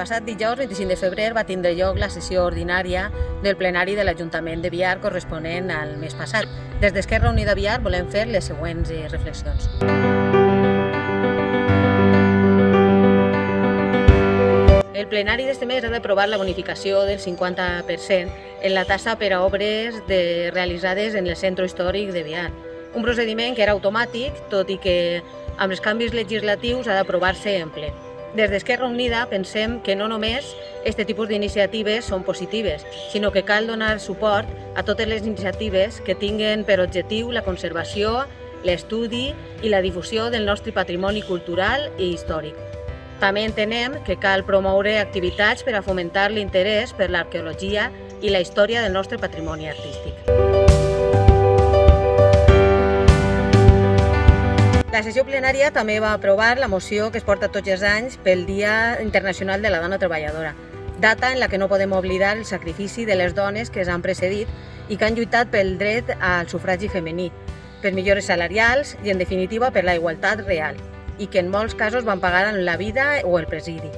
passat dijous 25 de febrer va tindre lloc la sessió ordinària del plenari de l'Ajuntament de Biar corresponent al mes passat. Des d'Esquerra Unida Biar volem fer les següents reflexions. El plenari d'este mes ha d'aprovar la bonificació del 50% en la tassa per a obres realitzades en el centre històric de Biar. Un procediment que era automàtic, tot i que amb els canvis legislatius ha d'aprovar-se en ple. Des d'Esquerra Unida pensem que no només aquest tipus d'iniciatives són positives, sinó que cal donar suport a totes les iniciatives que tinguen per objectiu la conservació, l'estudi i la difusió del nostre patrimoni cultural i històric. També entenem que cal promoure activitats per a fomentar l'interès per l'arqueologia i la història del nostre patrimoni artístic. La sessió plenària també va aprovar la moció que es porta tots els anys pel Dia Internacional de la Dona Treballadora, data en la que no podem oblidar el sacrifici de les dones que s'han precedit i que han lluitat pel dret al sufragi femení, per millores salarials i, en definitiva, per la igualtat real, i que en molts casos van pagar amb la vida o el presidi.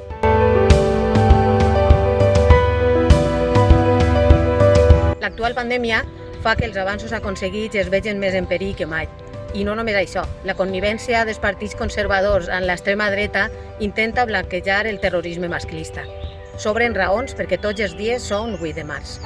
L'actual pandèmia fa que els avanços aconseguits es vegin més en perill que mai. I no només això, la connivència dels partits conservadors amb l'extrema dreta intenta blanquejar el terrorisme masclista. Sobren raons perquè tots els dies són 8 de març.